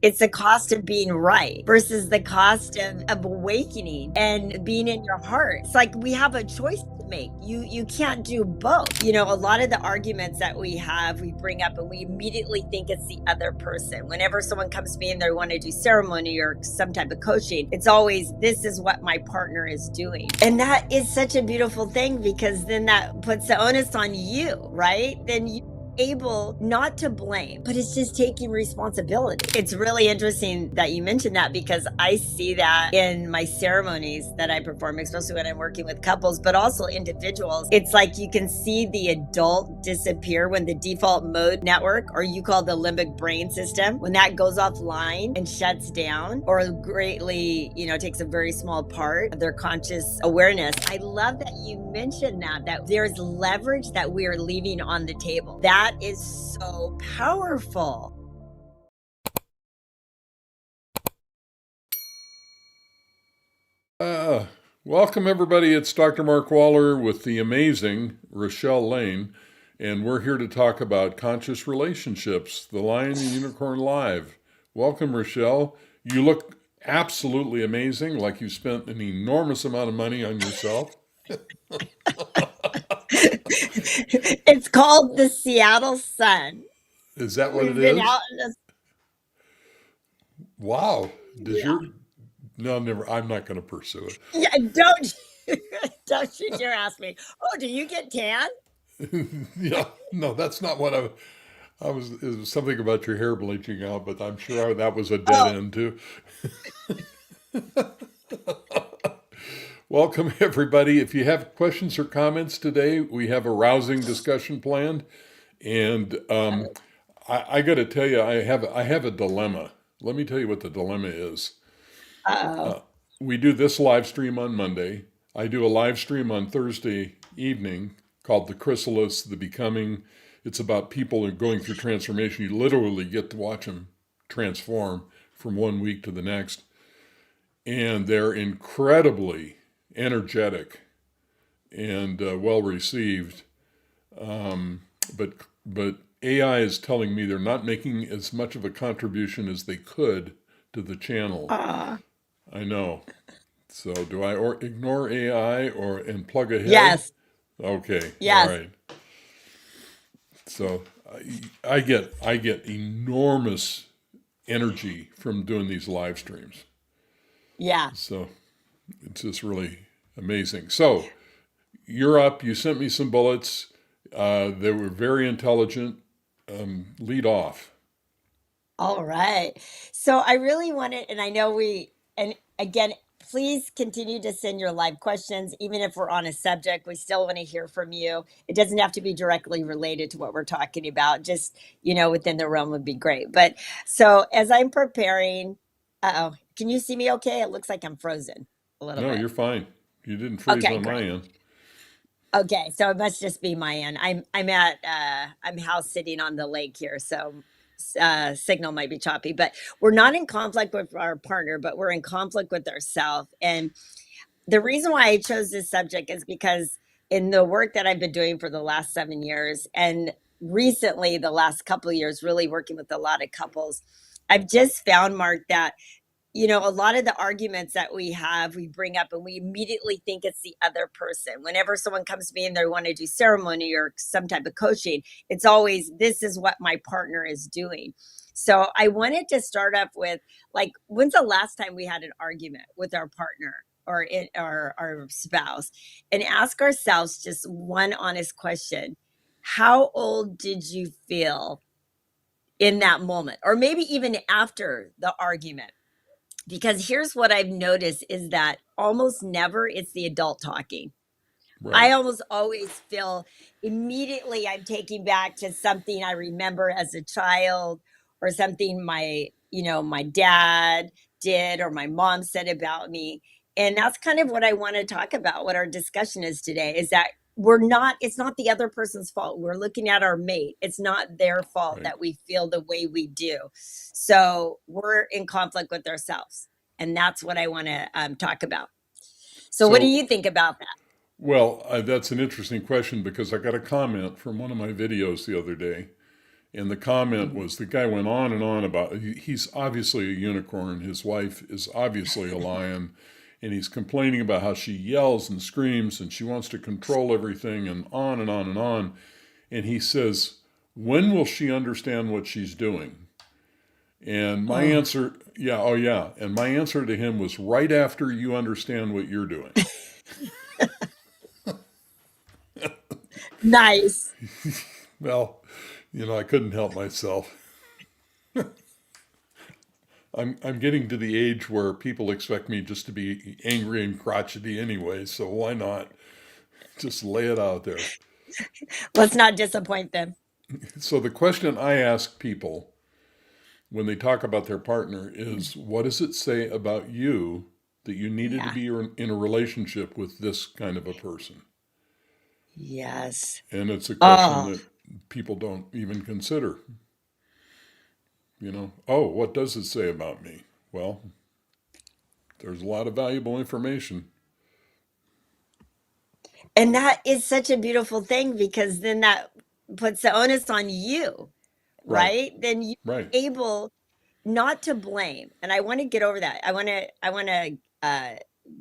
It's the cost of being right versus the cost of awakening and being in your heart. It's like we have a choice to make. You can't do both. A lot of the arguments that we have, we bring up and we immediately think it's the other person. Whenever someone comes to me and they want to do ceremony or some type of coaching, it's always, this is what my partner is doing. And that is such a beautiful thing, because then that puts the onus on you, right? Then you able not to blame, but it's just taking responsibility. It's really interesting that you mentioned that, because I see that in my ceremonies that I perform, especially when I'm working with couples, but also individuals. It's like you can see the adult disappear when the default mode network, or you call the limbic brain system, when that goes offline and shuts down, or greatly, takes a very small part of their conscious awareness. I love that you mentioned that there's leverage that we are leaving on the table. That is so powerful. Uh, Welcome, everybody. It's Dr. Mark Waller with the amazing Rochelle Lane, and we're here to talk about conscious relationships, the Lion and Unicorn Live. Welcome, Rochelle. You look absolutely amazing, like you spent an enormous amount of money on yourself. It's called the Seattle Sun. Is that what it We've been is? out in the Wow. Does yeah. your No, never. I'm not going to pursue it. Yeah, don't don't you dare ask me. Oh, do you get tan? Yeah, no, that's not what I was. It was something about your hair bleaching out, but I'm sure that was a dead Oh, end too. Welcome, everybody. If you have questions or comments today, we have a rousing discussion planned, and I got to tell you, I have a dilemma. Let me tell you what the dilemma is. uh-oh. Uh, we do this live stream on Monday. I do a live stream on Thursday evening called The Chrysalis, The Becoming. It's about people going through transformation. You literally get to watch them transform from one week to the next. And they're incredibly energetic and well received. Um, but AI is telling me they're not making as much of a contribution as they could to the channel. Uh, I know. So do I ignore AI and plug ahead? yes, Okay, all yes, right. So I get enormous energy from doing these live streams. yeah. So it's just really amazing. So you're up. You sent me some bullets. They were very intelligent. Lead off. All right. So I really wanted, and I know and again, please continue to send your live questions. Even if we're on a subject, we still want to hear from you. It doesn't have to be directly related to what we're talking about. Just, within the realm would be great. But so as I'm preparing, uh-oh, can you see me okay? It looks like I'm frozen a little No, bit. you're fine. You didn't freeze Okay, on my great. end. Okay, so it must just be my end. I'm house sitting on the lake here, so signal might be choppy, but we're not in conflict with our partner, but we're in conflict with ourselves. And the reason why I chose this subject is because in the work that I've been doing for the last 7 years, and recently the last couple of years, really working with a lot of couples, I've just found, Mark, that a lot of the arguments that we have, we bring up and we immediately think it's the other person. Whenever someone comes to me and they want to do ceremony or some type of coaching, it's always, this is what my partner is doing. So I wanted to start up with, like, when's the last time we had an argument with our partner or our spouse, and ask ourselves just one honest question. How old did you feel in that moment? Or maybe even after the argument, because here's what I've noticed is that almost never it's the adult talking. I Right. almost always feel immediately I'm taking back to something I remember as a child, or something my dad did or my mom said about me. And that's kind of what I want to talk about. What our discussion is today is that it's not the other person's fault. We're looking at our mate. It's not their fault Right. that we feel the way we do. So we're in conflict with ourselves. And that's what I want to talk about. So, what do So you think about that? well, that's an interesting question because I got a comment from one of my videos the other day, And the comment was the guy went on and on about he's obviously a unicorn. His wife is obviously a lion. And he's complaining about how she yells and screams and she wants to control everything and on and on and on. And he says, when will she understand what she's doing? And my Oh, answer, yeah, oh yeah. And my answer to him was right after you understand what you're doing. nice. Well, I couldn't help myself. I'm getting to the age where people expect me just to be angry and crotchety anyway, so why not just lay it out there? Let's not disappoint them. So the question I ask people when they talk about their partner is, what does it say about you that you needed to Yeah. be in a relationship with this kind of a person? Yes. And it's a question Oh, that people don't even consider. Oh, what does it say about me? Well, there's a lot of valuable information. and that is such a beautiful thing because then that puts the onus on you, Right, right? Then you're right. able not to blame. And I want to get over that. I want to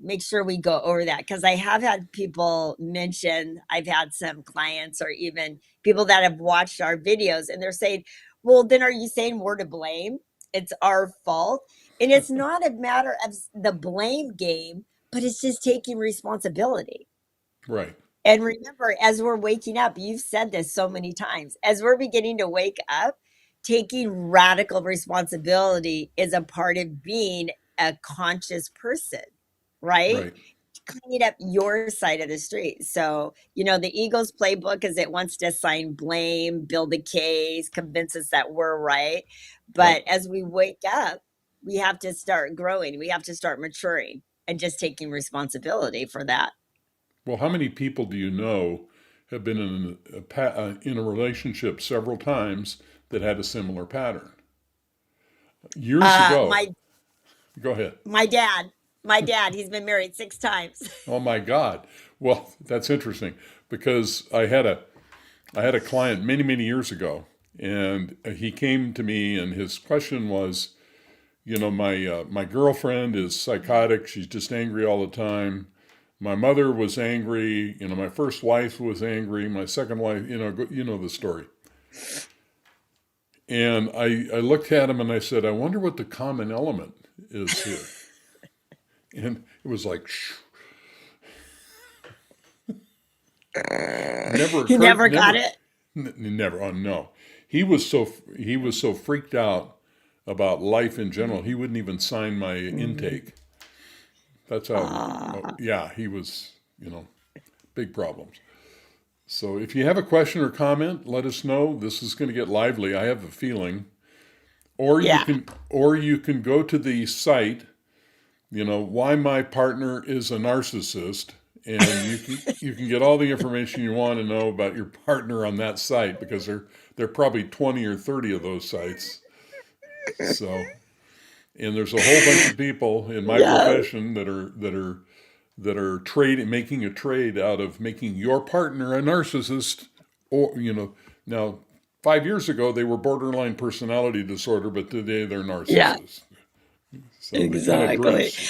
make sure we go over that because I have had people mention, I've had some clients or even people that have watched our videos and they're saying, well, then are you saying we're to blame? It's our fault. And it's not a matter of the blame game, but it's just taking responsibility. Right, And remember, as we're waking up, you've said this so many times, as we're beginning to wake up, taking radical responsibility is a part of being a conscious person, right? right. Cleaning up your side of the street. So, the ego's playbook is it wants to assign blame, build a case, convince us that we're right. But Yep. as we wake up, we have to start growing, we have to start maturing and just taking responsibility for that. Well, how many people do you know have been in a relationship several times that had a similar pattern? Years ago, My go ahead. My dad, my dad, he's been married 6 times. Oh my God. Well, that's interesting because I had a client many, many years ago, and he came to me, and his question was, my girlfriend is psychotic. She's just angry all the time. My mother was angry. My first wife was angry. My second wife, you know the story. And I looked at him and I said, I wonder what the common element is here. And it was like, shh, never He occurred, never got never, it. never. Oh no, he was so freaked out about life in general. He wouldn't even sign my Mhm. intake. That's how. Oh, Ah, yeah, he was. Big problems. So if you have a question or comment, let us know. This is going to get lively. I have a feeling. yeah. Or you can go to the site, why my partner is a narcissist, and you can get all the information you want to know about your partner on that site because there are probably 20 or 30 of those sites. So, and there's a whole bunch of people in my Yeah. profession that are trading, making a trade out of making your partner a narcissist, or now 5 years ago they were borderline personality disorder, but today they're Yeah, narcissists. So they kind of exactly. drifts.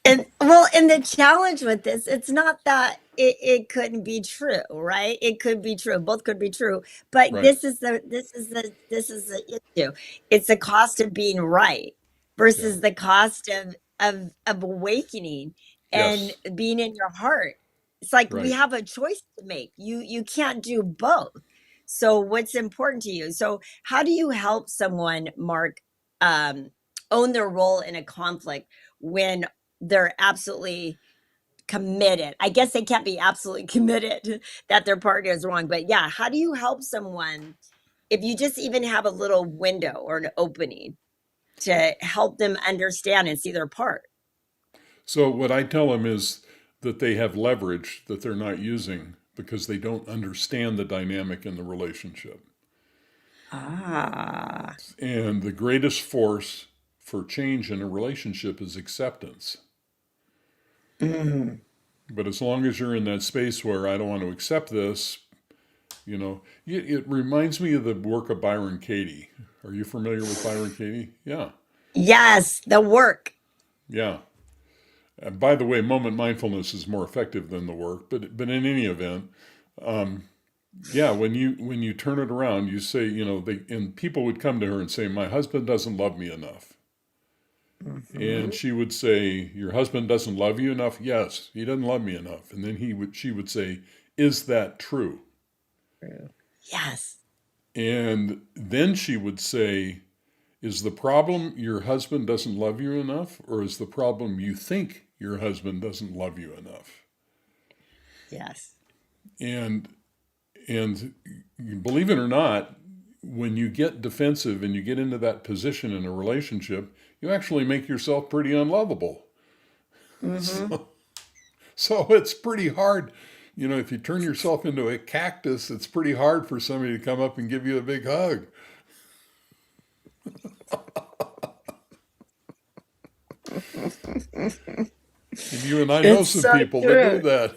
And well, and the challenge with this, it's not that it couldn't be true, right? It could be true. Both could be true. But Right. this is the issue. It's the cost of being right Yeah. versus the cost of awakening and Yes. being in your heart. It's like we Right. have a choice to make. You can't do both. So what's important to you? So how do you help someone, Mark, um, own their role in a conflict when they're absolutely committed? I guess they can't be absolutely committed that their partner is wrong, but yeah, how do you help someone if you just even have a little window or an opening to help them understand and see their part? So what I tell them is that they have leverage that they're not using because they don't understand the dynamic in the relationship. Ah, And the greatest force for change in a relationship is acceptance. mm, But as long as you're in that space where I don't want to accept this, You know, it reminds me of the work of Byron Katie. Are you familiar with Byron Katie? Yeah, Yes, the work. yeah. By the way, moment mindfulness is more effective than the work, but in any event, yeah, when you turn it around, you say, you know, and people would come to her and say, "My husband doesn't love me enough." And Mhm. she would say, "Your husband doesn't love you enough?" "Yes, he doesn't love me enough." And then she would say, "Is that true?" True. Yes. And then she would say, "Is the problem your husband doesn't love you enough, or is the problem you think your husband doesn't love you enough?" Yes. And and believe it or not, when you get defensive and you get into that position in a relationship, you actually make yourself pretty unlovable. Hmm. So, so it's pretty hard. You know, if you turn yourself into a cactus, it's pretty hard for somebody to come up and give you a big hug. And you and I know It's some so people that do true. that.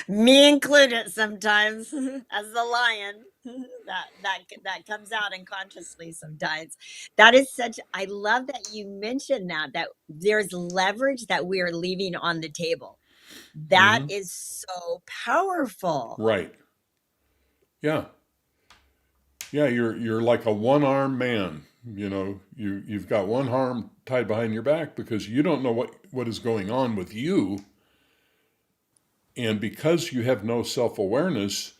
Me included sometimes as the lion that comes out unconsciously sometimes. That is such I love that you mentioned that there's leverage that we are leaving on the table. That Hmm. is so powerful. Right. Yeah. Yeah, you're like a one-armed man. You know, you've got one arm tied behind your back because you don't know what is going on with you, and because you have no self-awareness,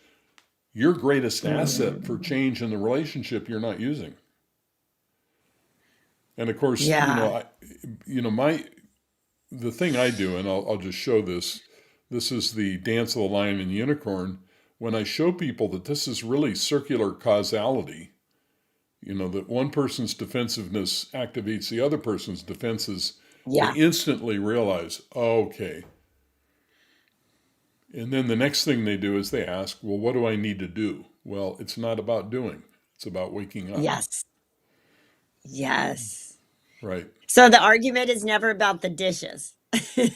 your greatest asset for Mm. change in the relationship you're not using. And of course, Yeah. my the thing I do, and I'll just show this. This is the dance of the lion and unicorn. When I show people that this is really circular causality, you know, that one person's defensiveness activates the other person's defenses, they Yeah. instantly realize, oh, okay. And then the next thing they do is they ask, well, what do I need to do? Well, it's not about doing, it's about waking up. Yes. Yes. Right. So the argument is never about the dishes.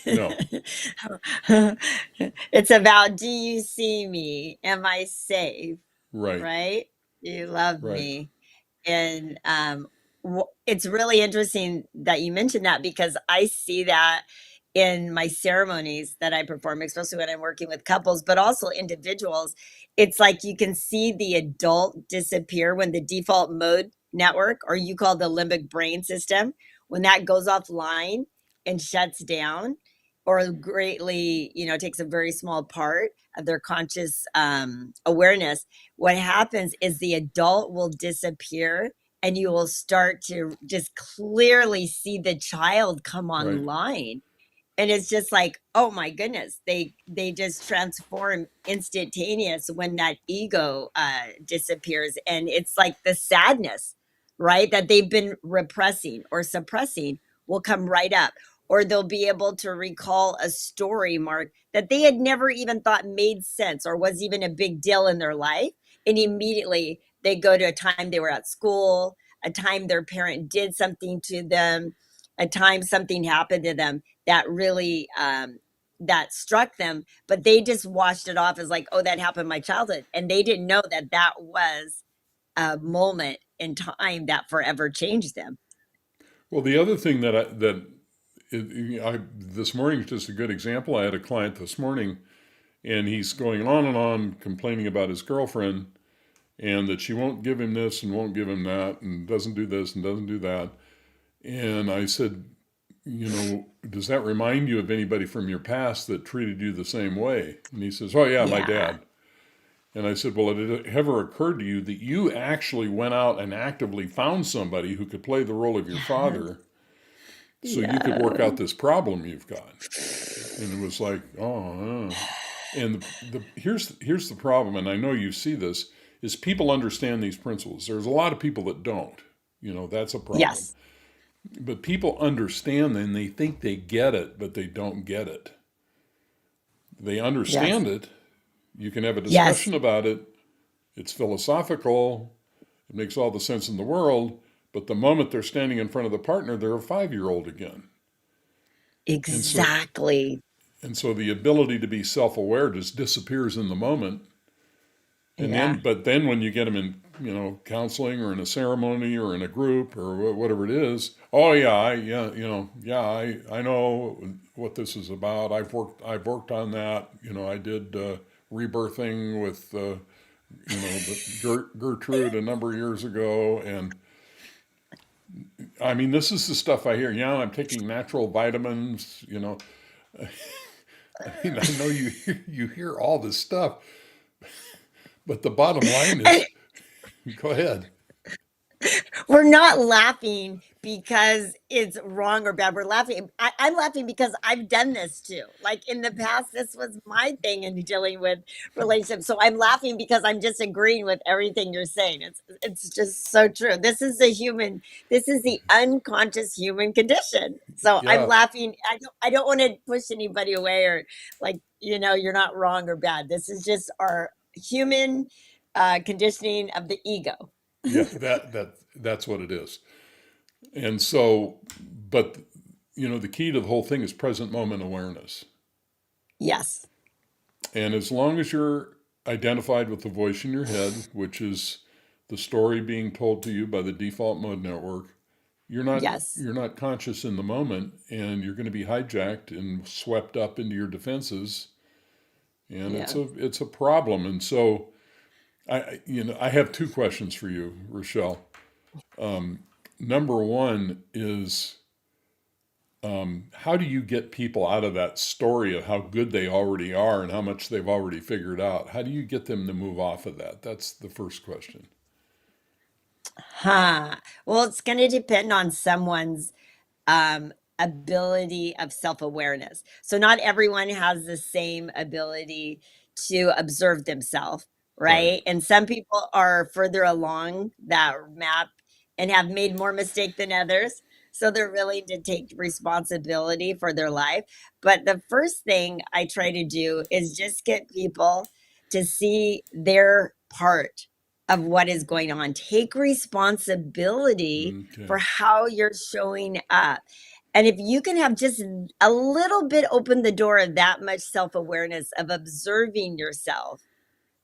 No. It's about, do you see me? Am I safe? Right. Right? Do you love Right. me? And it's really interesting that you mentioned that because I see that in my ceremonies that I perform, especially when I'm working with couples, but also individuals. It's like you can see the adult disappear when the default mode network, or you call the limbic brain system, when that goes offline and shuts down or greatly, takes a very small part of their conscious awareness. What happens is the adult will disappear and you will start to just clearly see the child come Right. online, and it's just like, oh my goodness, they just transform instantaneous when that ego disappears, and it's like the sadness, right, that they've been repressing or suppressing will come right up, or they'll be able to recall a story, Mark, that they had never even thought made sense or was even a big deal in their life, and immediately they go to a time they were at school, a time their parent did something to them, a time something happened to them that really that struck them, but they just washed it off as like, oh, that happened in my childhood, and they didn't know that that was a moment in time that forever changed them. Well, the other thing I this morning is just a good example. I had a client this morning, and he's going on and on complaining about his girlfriend and that she won't give him this and won't give him that and doesn't do this and doesn't do that. And I said, you know, does that remind you of anybody from your past that treated you the same way? And he says, oh, yeah, my Yeah. dad. And I said, well, did it ever occur to you that you actually went out and actively found somebody who could play the role of your Yes. father so you could work Yeah. out this problem you've got? And it was like, oh. And here's the problem, and I know you see this, is people understand these principles. There's a lot of people that don't. You know, that's a problem. Yes. But people understand and they think they get it, but they don't get it. They Yes. understand it. You can have a Yes. discussion about it. It's philosophical. It makes all the sense in the world. But the moment they're standing in front of the partner, they're a 5-year-old again. And so Exactly. And so the ability to be self-aware just disappears in the moment. And then, Yeah. but then when you get them in, counseling or in a ceremony or in a group or whatever it is, oh yeah, I know what this is about. I've worked on that. I did rebirthing with Gertrude a number of years ago, and I mean this is the stuff I hear. Yeah, I'm taking natural vitamins. I mean, I know you hear all this stuff, but the bottom line And is, go ahead. we're not laughing because it's wrong or bad. We're laughing. I'm laughing because I've done this too. Like in the past, this was my thing in dealing with relationships. So I'm laughing because I'm just agreeing with everything you're saying. It's just so true. This is the unconscious human condition. So I'm Yeah, laughing. I don't want to push anybody away or like, you're not wrong or bad. This is just our human conditioning of the ego. yeah, that's what it is. And so, but the key to the whole thing is present moment awareness. Yes. And as long as you're identified with the voice in your head, which is the story being told to you by the default mode network, you're not Yes. you're not conscious in the moment, and you're going to be hijacked and swept up into your defenses, and it's Yeah. a problem. And so I have two questions for you, Rochelle. Number one is, how do you get people out of that story of how good they already are and how much they've already figured out? How do you get them to move off of that? That's the first question. Huh. Well, it's going to depend on someone's ability of self awareness. So, not everyone has the same ability to observe themselves, Right. right? And some people are further along that map and have made more mistake than others. So, they're willing to take responsibility for their life. But the first thing I try to do is just get people to see their part of what is going on. Take responsibility Okay. for how you're showing up. And if you can have just a little bit open the door of that much self awareness of observing yourself,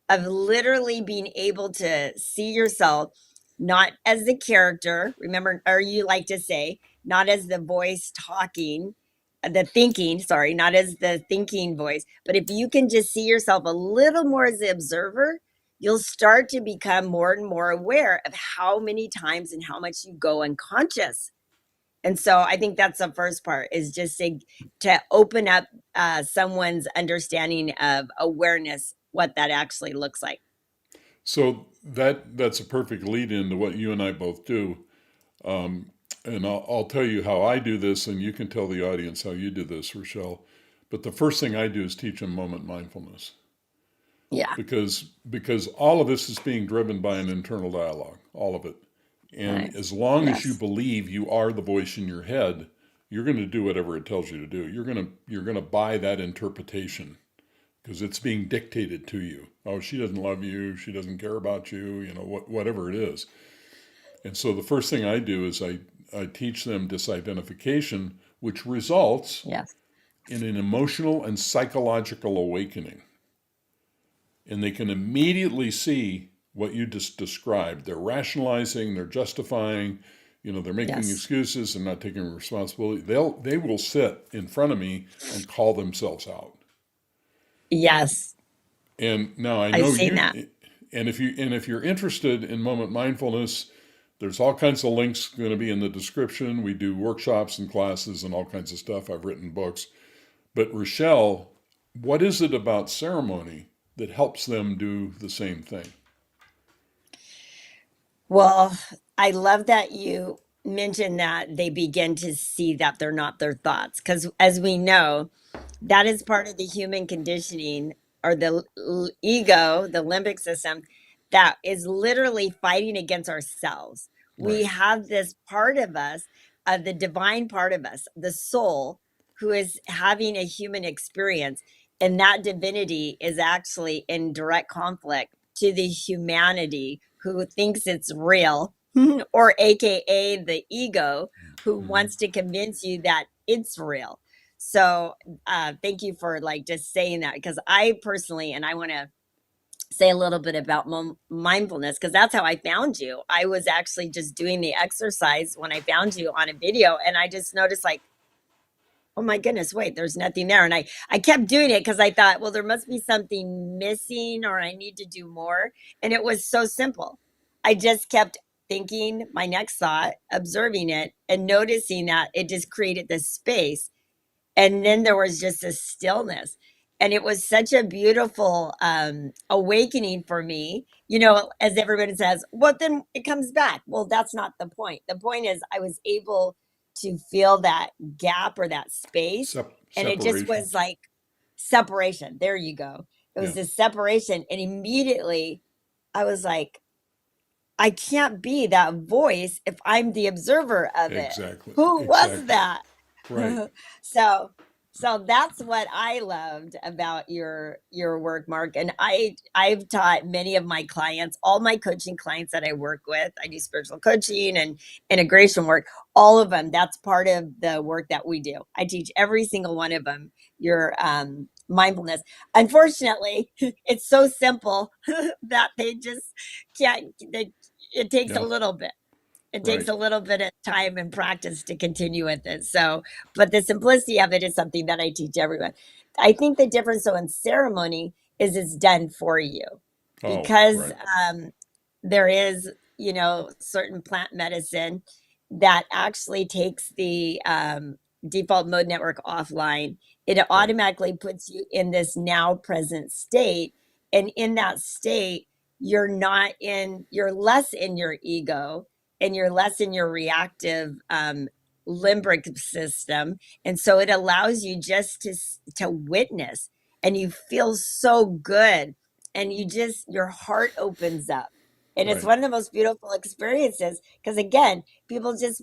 of literally being able to see yourself not as the character, remember, or you like to say, not as the voice talking, the thinking, sorry, not as the thinking voice, but if you can just see yourself a little more as the observer, you'll start to become more and more aware of how many times and how much you go unconscious. And so I think that's the first part is just to open up someone's understanding of awareness, what that actually looks like. So that's a perfect lead into what you and I both do. Um, and I'll tell you how I do this, and you can tell the audience how you do this, Rochelle. But the first thing I do is teach them moment mindfulness, Yeah. because all of this is being driven by an internal dialogue, all of it. And Right. as long as you Yes. believe you are the voice in your head, you're going to do whatever it tells you to do. You're going to buy that interpretation because it's being dictated to you. Oh, she doesn't love you. She doesn't care about you. Whatever it is. And so the first thing I do is I teach them disidentification, which results Yes. in an emotional and psychological awakening. And they can immediately see what you just described. They're rationalizing, they're justifying, they're making Yes. excuses and not taking responsibility. They will sit in front of me and call themselves out. Yes. And now I I've know seen you, that. and if you're interested in moment mindfulness, there's all kinds of links going to be in the description. We do workshops and classes and all kinds of stuff. I've written books. But Rochelle, what is it about ceremony that helps them do the same thing? Well, I love that you mentioned that they begin to see that they're not their thoughts. Because as we know, that is part of the human conditioning or the ego, the limbic system, that is literally fighting against ourselves. We Right. have this part of us, the divine part of us, the soul, who is having a human experience. And that divinity is actually in direct conflict to the humanity who thinks it's real, or AKA the ego, who Mm-hmm. wants to convince you that it's real. So thank you for like just saying that, because I personally, and I want to say a little bit about mindfulness, because that's how I found you. I was actually just doing the exercise when I found you on a video, and I just noticed like, oh my goodness, wait, there's nothing there. And I kept doing it because I thought, well, there must be something missing or I need to do more. And it was so simple. I just kept thinking my next thought, observing it, and noticing that it just created this space. And then there was just a stillness. And it was such a beautiful awakening for me. You know, as everybody says, well, then it comes back. Well, that's not the point. The point is, I was able to feel that gap or that space. And it just Separation. was like separation. There you go. It Yeah, was this separation. And immediately I was like, I can't be that voice if I'm the observer of it. exactly. Who was Exactly. that? Right. so so that's what I loved about your work, Mark. And I've taught many of my clients, all my coaching clients that I work with. I do spiritual coaching and integration work, all of them. That's part of the work that we do. I teach every single one of them your mindfulness. Unfortunately, it's so simple that they just can't they it takes a Yeah. little bit. It takes Right. a little bit of time and practice to continue with it. So, but the simplicity of it is something that I teach everyone. I think the difference, though, in ceremony is it's done for you, Oh, because right. there is, you know, certain plant medicine that actually takes the default mode network offline. It Right. automatically puts you in this now present state. And in that state, you're less in your ego, and you're less in your reactive limbic system. And so it allows you just to witness, and you feel so good, and you just your heart opens up, and it's Right. one of the most beautiful experiences, because again, people just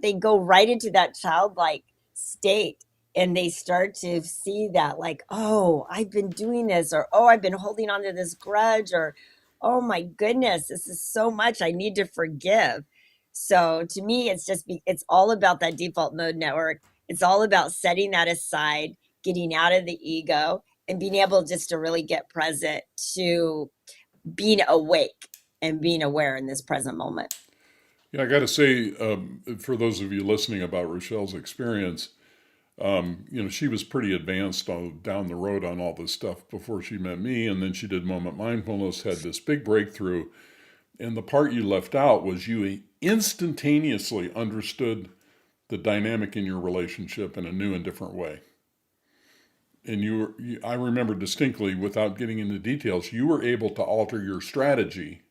they go right into that childlike state, and they start to see that like, oh, I've been doing this, or oh, I've been holding on to this grudge, or oh my goodness, this is so much I need to forgive. So to me, it's all about that default mode network. It's all about setting that aside, getting out of the ego, and being able just to really get present to being awake and being aware in this present moment. Yeah, I got to say, for those of you listening about Rochelle's experience, she was pretty advanced down the road on all this stuff before she met me, and then she did Moment Mindfulness, had this big breakthrough, and the part you left out was you instantaneously understood the dynamic in your relationship in a new and different way. And I remember distinctly, without getting into details, you were able to alter your strategy,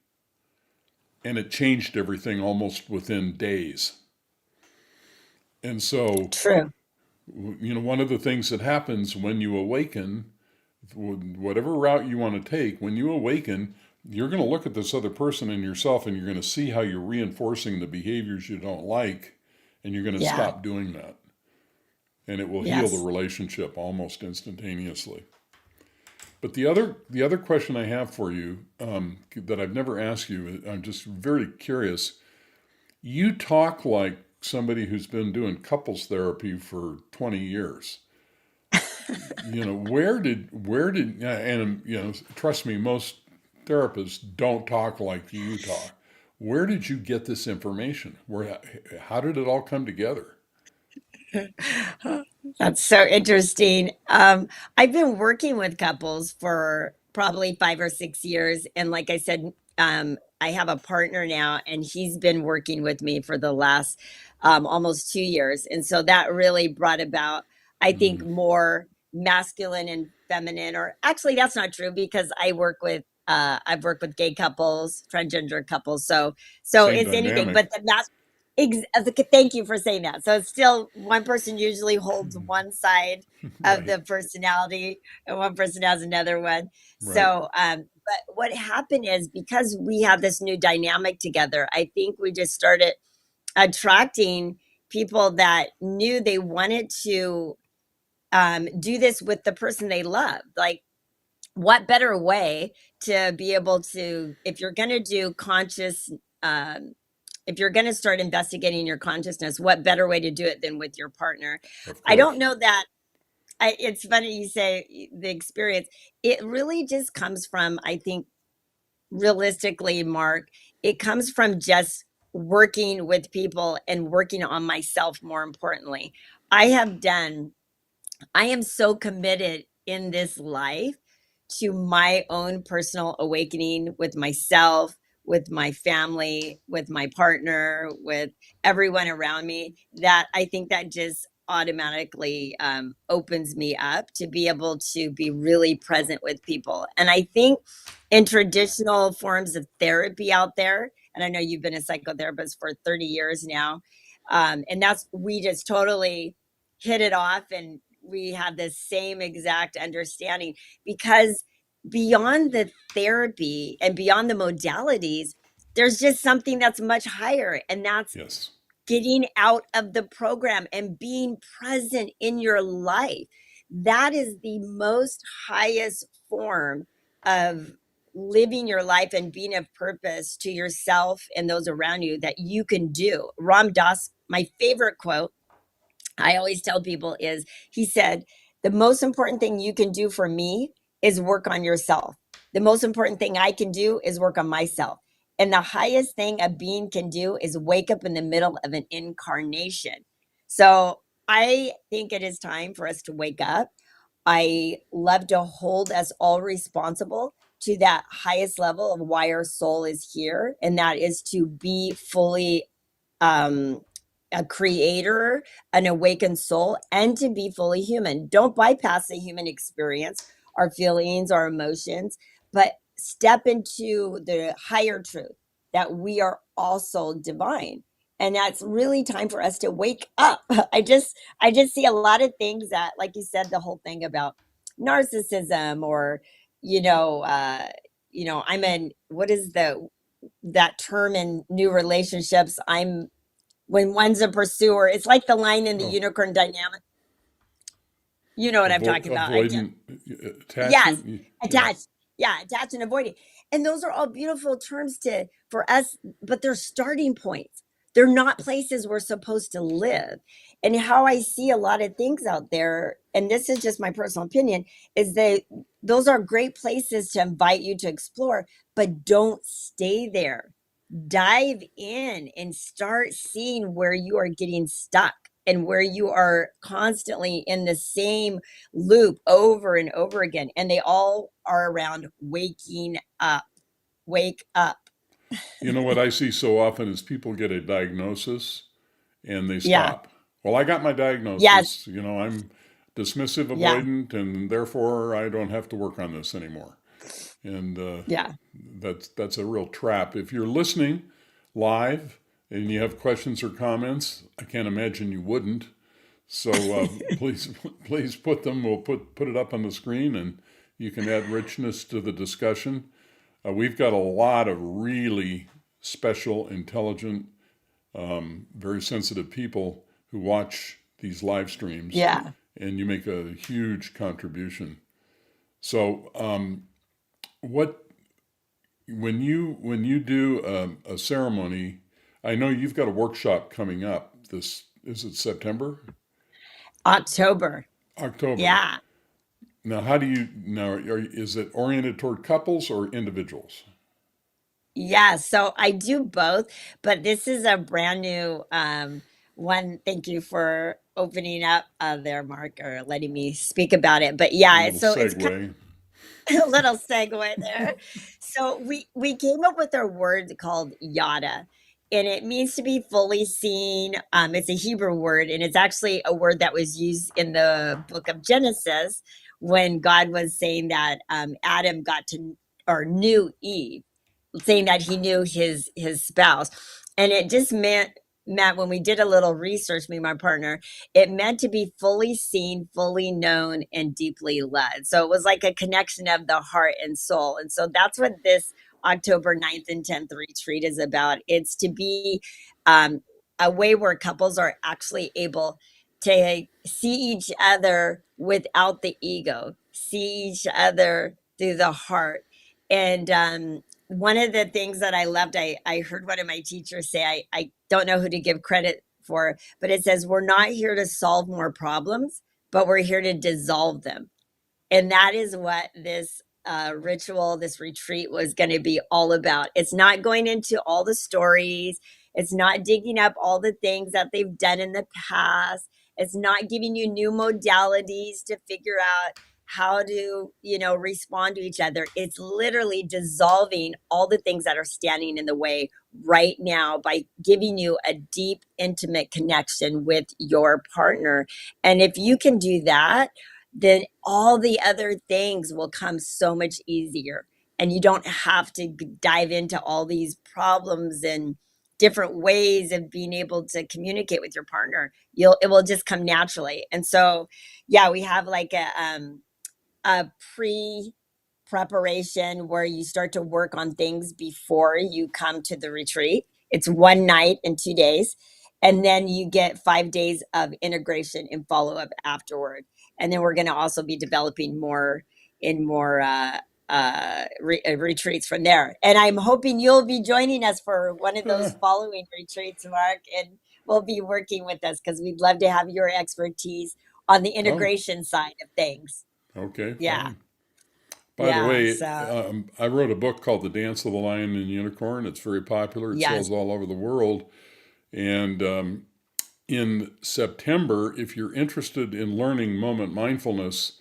and it changed everything almost within days. And so, True. one of the things that happens when you awaken, whatever route you want to take, when you awaken, you're going to look at this other person and yourself, and you're going to see how you're reinforcing the behaviors you don't like, and you're going to Yeah. stop doing that. And it will heal the Yes. relationship almost instantaneously. But the other question I have for you, that I've never asked you, I'm just very curious. You talk like somebody who's been doing couples therapy for 20 years. Where did and trust me, most therapists don't talk like you talk. Where did you get this information? How did it all come together? That's so interesting. I've been working with couples for probably 5 or 6 years. And like I said, I have a partner now, and he's been working with me for the last almost 2 years. And so that really brought about, I think, Mm, more masculine and feminine, or actually, that's not true, because I've worked with gay couples, transgender couples. So same it's anything, dynamic. but thank you for saying that. So it's still one person usually holds one side of Right, the personality, and one person has another one. right. So, but what happened is, because we have this new dynamic together, I think we just started attracting people that knew they wanted to do this with the person they love. Like, what better way to be able to, if you're going to do conscious, um, if you're going to start investigating your consciousness, what better way to do it than with your partner? Of I don't course. know that. it's funny you say the experience. It really just comes from, I think, realistically, Mark, it comes from just working with people and working on myself more importantly. I have done, I am so committed in this life to my own personal awakening with myself, with my family, with my partner, with everyone around me, that I think that just automatically opens me up to be able to be really present with people. And I think in traditional forms of therapy out there, and I know you've been a psychotherapist for 30 years now, and that's, we just totally hit it off and we have the same exact understanding, because beyond the therapy and beyond the modalities, there's just something that's much higher, and that's Yes. getting out of the program and being present in your life. That is the most highest form of living your life and being of purpose to yourself and those around you that you can do. Ram Dass, my favorite quote I always tell people is, he said, the most important thing you can do for me is work on yourself. The most important thing I can do is work on myself. And the highest thing a being can do is wake up in the middle of an incarnation. So I think it is time for us to wake up. I love to hold us all responsible to that highest level of why our soul is here, and that is to be fully um, a creator, an awakened soul, and to be fully human. Don't bypass the human experience, our feelings, our emotions, but step into the higher truth that we are also divine. And that's really time for us to wake up. I just see a lot of things that, like you said, the whole thing about narcissism, or you know, I'm in, what is the that term in new relationships? I'm, when one's a pursuer, it's like the line in the Oh, unicorn dynamic. You know what I'm talking about. I just, avoidant yes, attachment. Yeah. attached. Yeah, attached and avoiding. And those are all beautiful terms to for us, but they're starting points. They're not places we're supposed to live. And how I see a lot of things out there, and this is just my personal opinion, is that those are great places to invite you to explore, but don't stay there. Dive in and start seeing where you are getting stuck and where you are constantly in the same loop over and over again. And they all are around waking up. Wake up. You know what I see so often is people get a diagnosis and they Yeah. stop. Well, I got my Yes. diagnosis. I'm dismissive Yeah. avoidant, and therefore I don't have to work on this anymore. And Yeah. that's a real trap. If you're listening live and you have questions or comments, I can't imagine you wouldn't. So please, please put them. We'll put it up on the screen, and you can add richness to the discussion. We've got a lot of really special, intelligent, very sensitive people who watch these live streams, Yeah. and you make a huge contribution. So, what when you do a ceremony, I know you've got a workshop coming up. This is it September, October. October. Yeah. Now, how do you now? Is it oriented toward couples or individuals? Yeah, so I do both, but this is a brand new one. Thank you for opening up there, Mark, or letting me speak about it. But A yeah, little so it's kind segue. of a little segue there. So we came up with a word called yada, and it means to be fully seen. It's a Hebrew word, and it's actually a word that was used in the book of Genesis when God was saying that Adam got to, or knew Eve, saying that he knew his spouse. And it just meant when we did a little research, me and my partner, it meant to be fully seen, fully known, and deeply led. So it was like a connection of the heart and soul. And so that's what this October 9th and 10th retreat is about. It's to be um, a way where couples are actually able to see each other without the ego, see each other through the heart. And one of the things that I loved, I heard one of my teachers say, I don't know who to give credit for, but it says, we're not here to solve more problems, but we're here to dissolve them. And that is what this ritual, this retreat was going to be all about. It's not going into all the stories. It's not digging up all the things that they've done in the past. It's not giving you new modalities to figure out how to, respond to each other. It's literally dissolving all the things that are standing in the way right now by giving you a deep, intimate connection with your partner. And if you can do that, then all the other things will come so much easier. And you don't have to dive into all these problems and different ways of being able to communicate with your partner. It will just come naturally. And so, yeah, we have like a pre preparation where you start to work on things before you come to the retreat. It's one night and 2 days. And then you get 5 days of integration and follow up afterward. And then we're going to also be developing more in more retreats from there. And I'm hoping you'll be joining us for one of those following retreats, Mark, and we'll be working with us because we'd love to have your expertise on the Oh, integration side of things. okay, Yeah. fine. By the Yeah. way, So, I wrote a book called The Dance of the Lion and Unicorn. It's very popular. It sells yes. all over the world. And in September, if you're interested in learning moment mindfulness,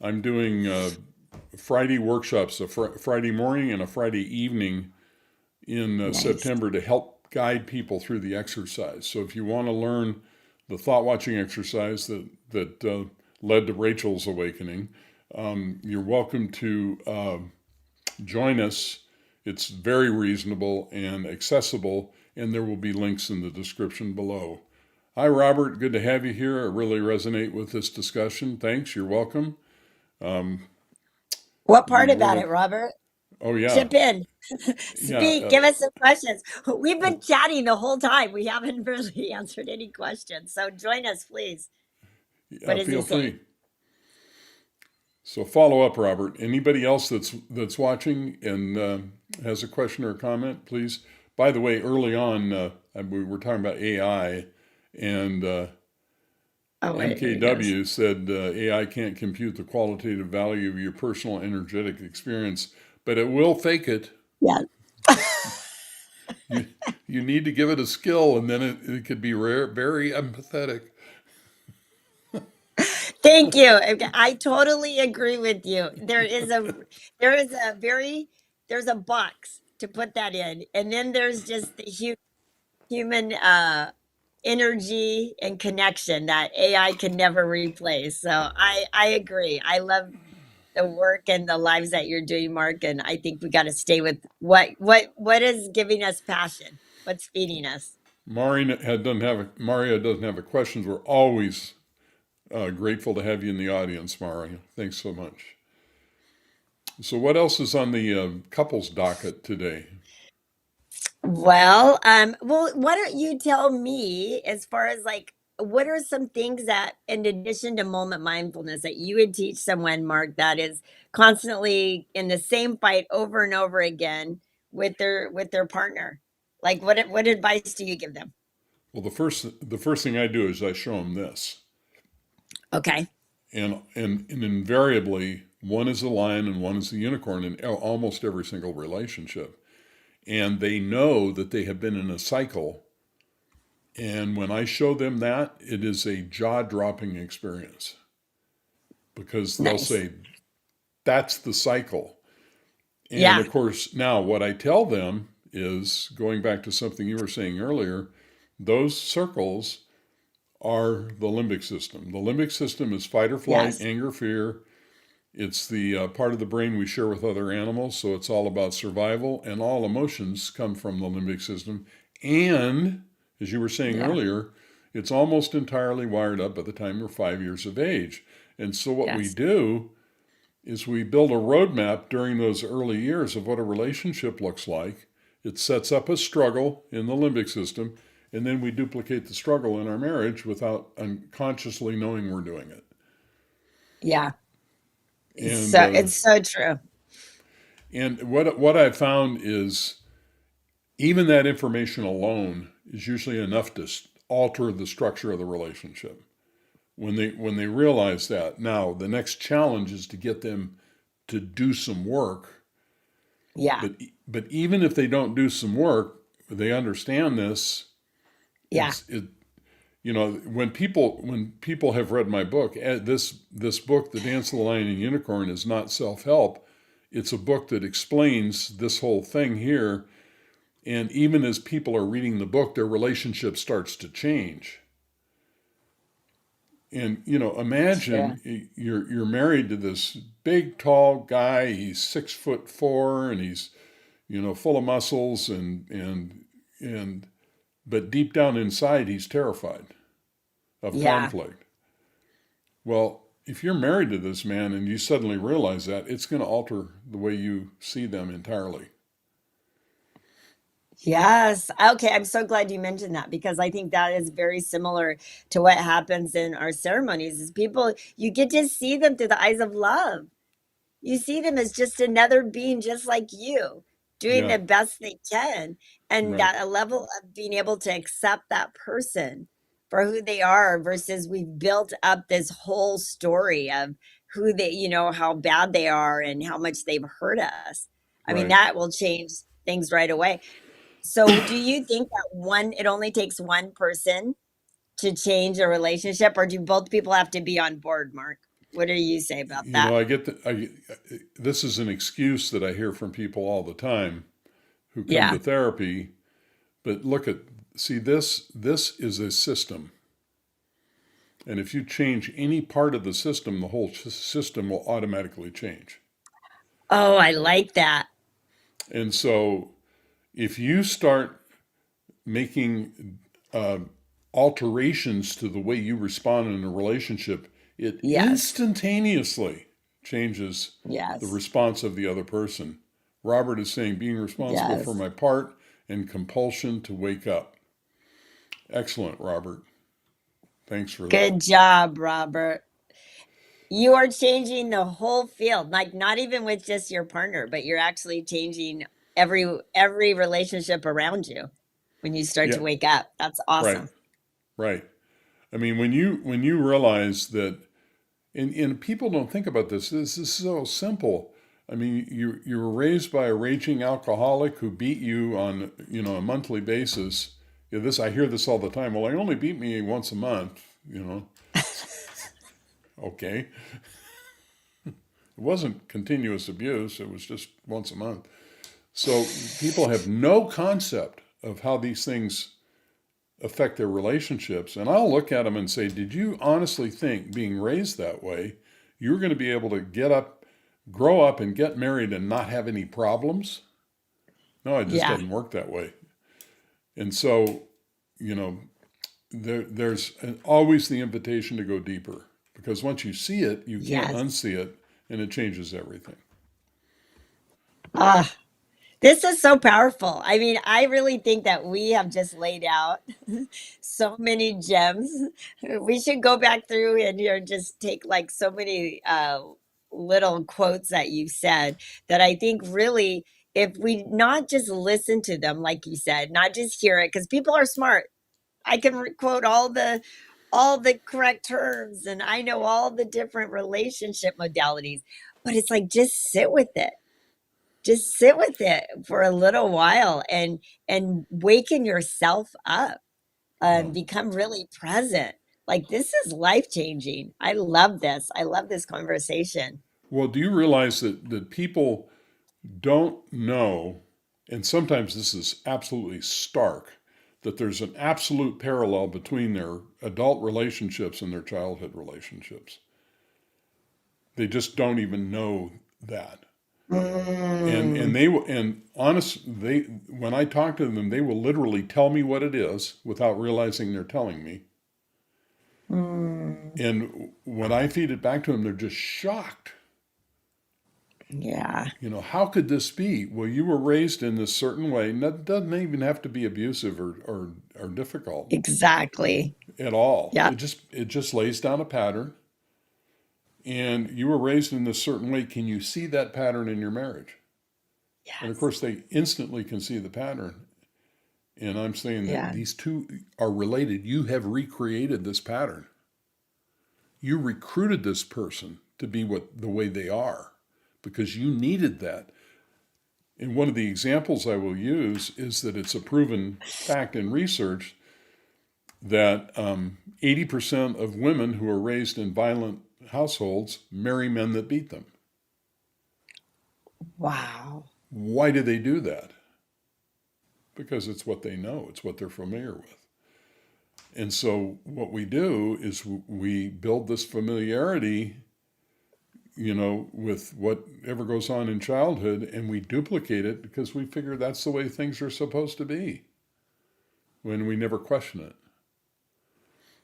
I'm doing Friday workshops, a Friday morning and a Friday evening in Nice. September to help guide people through the exercise. So if you want to learn the thought watching exercise that led to Rachel's awakening, you're welcome to join us. It's very reasonable and accessible, and there will be links in the description below. Hi, Robert. Good to have you here. I really resonate with this discussion. Thanks. You're welcome. What We part about really, it, Robert? oh, yeah. Chip in. Yeah. Speak. Give us some questions. We've Uh, been chatting the whole time. We haven't really answered any questions. So join us, please. What is he Feel saying? free. So follow up, Robert. Anybody else that's watching and has a question or a comment, please. By the way, early on, we were talking about AI, and Oh, wait, here he goes. MKW said AI can't compute the qualitative value of your personal energetic experience, but it will fake it. Yeah. You you need to give it a skill, and then it could be very empathetic. Thank you. Okay, I totally agree with you. There is a very there's a box to put that in, and then there's just the human energy and connection that AI can never replace. So I agree. I love the work and the lives that you're doing, Mark. And I think we got to stay with what is giving us passion, what's feeding us. Mario doesn't have a questions. We're always grateful to have you in the audience, Mario. Thanks so much. So, what else is on the couples docket today? Well, why don't you tell me as far as like what are some things that in addition to moment mindfulness that you would teach someone, Mark, that is constantly in the same fight over and over again with their partner? Like what advice do you give them? Well, the first thing I do is I show them this, Okay. and invariably one is a lion and one is a unicorn in almost every single relationship, and they know that they have been in a cycle. And when I show them that, it is a jaw-dropping experience because they'll Nice. say, "That's the cycle." And Yeah. of course, now what I tell them is going back to something you were saying earlier, those circles are the limbic system. The limbic system is fight or flight, Yes. anger, fear. It's the part of the brain we share with other animals, so it's all about survival, and all emotions come from the limbic system. And, as you were saying Yeah. earlier, it's almost entirely wired up by the time we're 5 years of age. And so, what we Yes. do is we build a roadmap during those early years of what a relationship looks like. It sets up a struggle in the limbic system, and then we duplicate the struggle in our marriage without unconsciously knowing we're doing it. Yeah. And So it's so true. what I've found is even that information alone is usually enough to alter the structure of the relationship. when they realize that. Now, the next challenge is to get them to do some work. Yeah. But even if they don't do some work, they understand this. Yeah. It when people have read my book, this book, The Dance of the Lion and Unicorn, is not self-help. It's a book that explains this whole thing here. And even as people are reading the book, their relationship starts to change. And Sure. imagine you're married to this big, tall guy. He's 6'4", and he's full of muscles, and but deep down inside, he's terrified of Yeah. conflict. Well, if you're married to this man and you suddenly realize that, it's going to alter the way you see them entirely. Yes. Okay. I'm so glad you mentioned that because I think that is very similar to what happens in our ceremonies is people, you get to see them through the eyes of love. You see them as just another being just like you, doing Yeah, the best they can. And right, that a level of being able to accept that person for who they are versus we've built up this whole story of who they, how bad they are and how much they've hurt us. I mean, right. that will change things right away. So do you think that it only takes one person to change a relationship, or do both people have to be on board, Mark? What do you say about You that? know, I get this is an excuse that I hear from people all the time who come Yeah. to therapy. But see this is a system, and if you change any part of the system, the whole system will automatically change. Oh, I like that. And so, if you start making uh, alterations to the way you respond in a relationship, it Yes. instantaneously changes the Yes. response of the other person. Robert is saying, being responsible for Yes. my part and compulsion to wake up. Excellent, Robert. Thanks for that. Good job, Robert. You are changing the whole field, like not even with just your partner, but you're actually changing every relationship around you when you start Yeah, to wake up. That's right, awesome. right. I mean, when you realize that, and people don't think about this. This is so simple. I mean, you were raised by a raging alcoholic who beat you on a monthly basis. This I hear this all the time. Well, he only beat me once a month. Okay, it wasn't continuous abuse. It was just once a month. So people have no concept of how these things affect their relationships. And I'll look at them and say, did you honestly think, being raised that way, you were going to be able to get up, grow up, and get married and not have any problems? No, it just Yeah. doesn't work that way. And so, you know, there's always the invitation to go deeper, because once you see it, you can't Yes. unsee it, and it changes everything. Ah, this is so powerful. I mean, I really think that we have just laid out so many gems. We should go back through and just take like so many little quotes that you said that I think really, if we not just listen to them, like you said, not just hear it, because people are smart. I can quote all the correct terms and I know all the different relationship modalities, but it's like just sit with it for a little while and waken yourself up and Well, become really present. Like this is life changing. I love this conversation. well, do you realize that people don't know, and sometimes this is absolutely stark, that there's an absolute parallel between their adult relationships and their childhood relationships. They just don't even know that. And Mm, they and honest they when I talk to them, they will literally tell me what it is without realizing they're telling me. mm, And when I feed it back to them, they're just shocked. yeah, How could this be? Well, you were raised in this certain way, and that doesn't even have to be abusive or difficult exactly. at all. Yeah. It just lays down a pattern, and you were raised in this certain way. Can you see that pattern in your marriage? And of Yes. course, they instantly can see the pattern. And I'm saying that Yeah. these two are related. You have recreated this pattern. You recruited this person to be the way they are because you needed that. And one of the examples I will use is that it's a proven fact in research that 80% of women who are raised in violent households marry men that beat them. Wow. Why do they do that? Because it's what they know, it's what they're familiar with. And so what we do is we build this familiarity, with whatever goes on in childhood, and we duplicate it because we figure that's the way things are supposed to be when we never question it.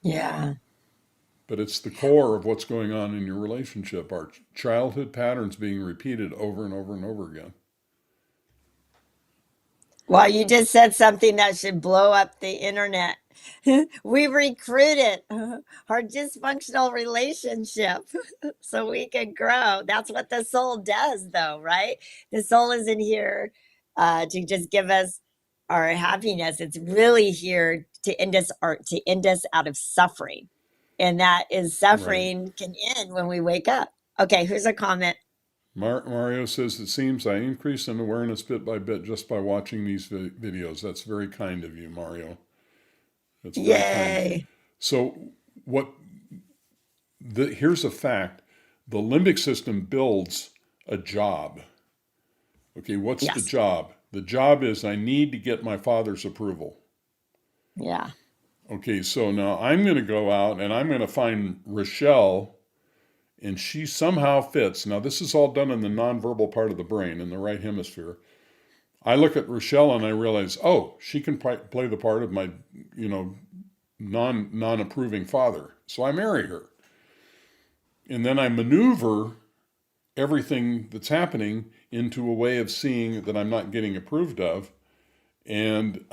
Yeah. But it's the core of what's going on in your relationship, our childhood patterns being repeated over and over and over again. Well, you just said something that should blow up the internet. We recruited our dysfunctional relationship so we can grow. That's what the soul does, though, right? The soul isn't here to just give us our happiness. It's really here to end us or to end us out of suffering. And that is Right. suffering can end when we wake up. Okay, here's a comment. Mario says, it seems I increase in awareness bit by bit just by watching these videos. That's very kind of you, Mario. That's very kind. Yay. So here's a fact. The limbic system builds a job. Okay, what's the Yes. job? The job is I need to get my father's approval. Yeah. Okay, so now I'm going to go out and I'm going to find Rochelle, and she somehow fits. Now, this is all done in the nonverbal part of the brain, in the right hemisphere. I look at Rochelle and I realize, oh, she can play the part of my, non-approving father. So I marry her. And then I maneuver everything that's happening into a way of seeing that I'm not getting approved of. And,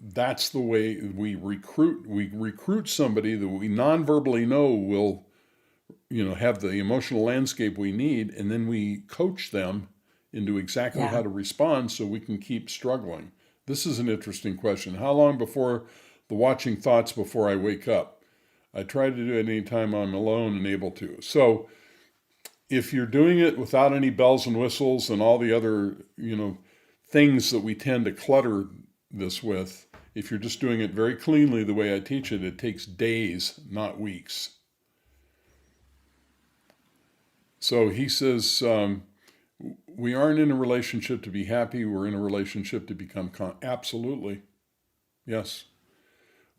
that's the way we recruit. We recruit somebody that we non-verbally know will, have the emotional landscape we need. And then we coach them into exactly Yeah. how to respond so we can keep struggling. This is an interesting question. How long before the watching thoughts before I wake up? I try to do it anytime I'm alone and able to. So if you're doing it without any bells and whistles and all the other, things that we tend to clutter this with, if you're just doing it very cleanly the way I teach it, it takes days, not weeks. So he says, we aren't in a relationship to be happy. We're in a relationship to become absolutely. Yes.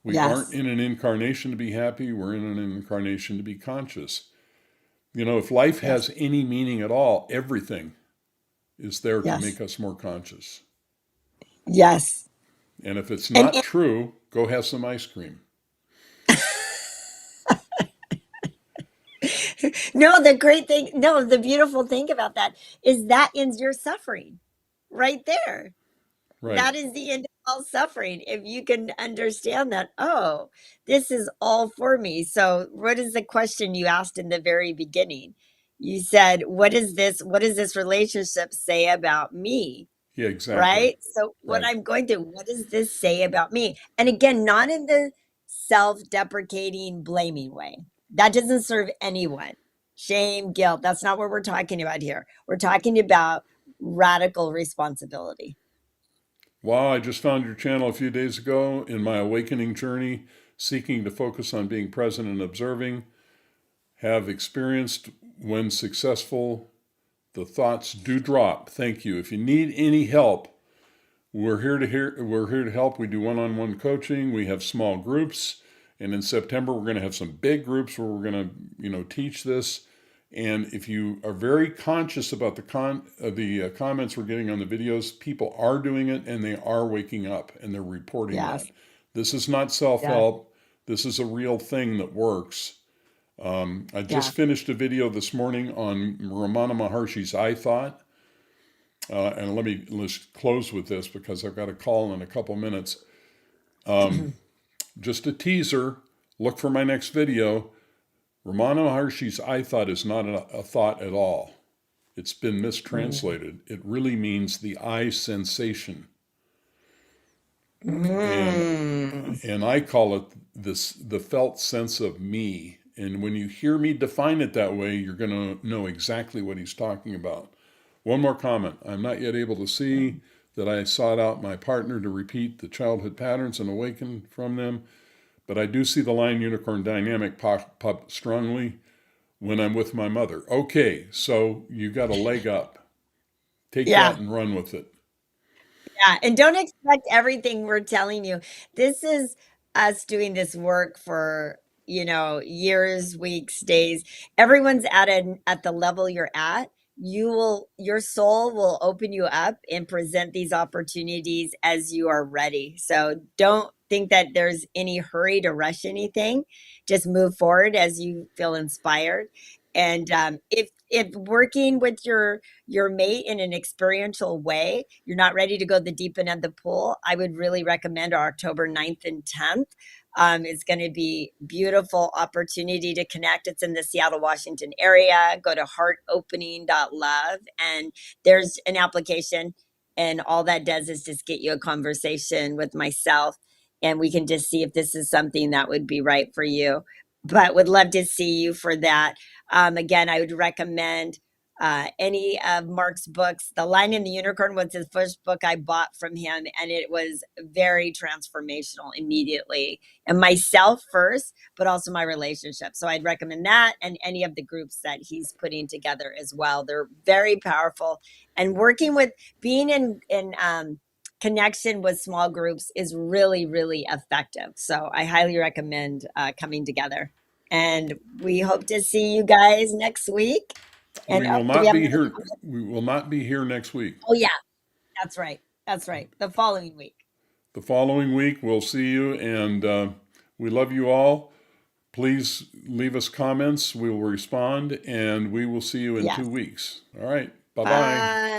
We aren't Yes. in an incarnation to be happy. We're in an incarnation to be conscious. If life Yes. has any meaning at all, everything is there to Yes. make us more conscious. Yes. And if it's And, not true, go have some ice cream. no, the great thing, no, the beautiful thing about that is that ends your suffering right there. Right. That is the end of all suffering. If you can understand that, oh, this is all for me. So, what is the question you asked in the very beginning? You said, what does this relationship say about me? Yeah, exactly. Right? So, what Right. I'm going to, what does this say about me? And again, not in the self deprecating, blaming way. That doesn't serve anyone. Shame, guilt, that's not what we're talking about here. We're talking about radical responsibility. Wow, I just found your channel a few days ago in my awakening journey, seeking to focus on being present and observing. Have experienced when successful, the thoughts do drop. Thank you. If you need any help, we're here to help. We do one-on-one coaching. We have small groups, and in September we're going to have some big groups where we're going to, teach this. And if you are very conscious about the comments we're getting on the videos, people are doing it and they are waking up and they're reporting that. Yes. This is not Yes. self-help. This is a real thing that works. I just Yeah. finished a video this morning on Ramana Maharshi's I Thought. And let's close with this because I've got a call in a couple minutes. Just a teaser. Look for my next video. Ramana Maharshi's I Thought is not a thought at all. It's been mistranslated. It really means the I sensation. And Mm. and I call it the felt sense of me. And when you hear me define it that way, you're going to know exactly what he's talking about. One more comment. I'm not yet able to see that I sought out my partner to repeat the childhood patterns and awaken from them, but I do see the lion unicorn dynamic pop up strongly when I'm with my mother. Okay, so you got a leg up. Take that Yeah. and run with it. Yeah, and don't expect everything we're telling you. This is us doing this work for, years, weeks, days. Everyone's at the level you're at. Your soul will open you up and present these opportunities as you are ready. So don't think that there's any hurry to rush anything. Just move forward as you feel inspired. And if working with your mate in an experiential way, you're not ready to go the deep end of the pool, I would really recommend our October 9th and 10th. It's going to be beautiful opportunity to connect. It's in the Seattle, Washington area. Go to heartopening.love and there's an application. And all that does is just get you a conversation with myself. And we can just see if this is something that would be right for you. But would love to see you for that. Again, I would recommend any of Mark's books. The Lion and the Unicorn was his first book I bought from him, and it was very transformational immediately. And myself first, but also my relationship. So I'd recommend that and any of the groups that he's putting together as well. They're very powerful. And working with being in connection with small groups is really, really effective. So I highly recommend coming together. And we hope to see you guys next week. And We will do we not have be another here. comment? We will not be here next week. Oh yeah, that's right. That's right. The following week. The following week, we'll see you, and we love you all. Please leave us comments. We will respond, and we will see you in Yes. 2 weeks. All right. Bye bye. Bye.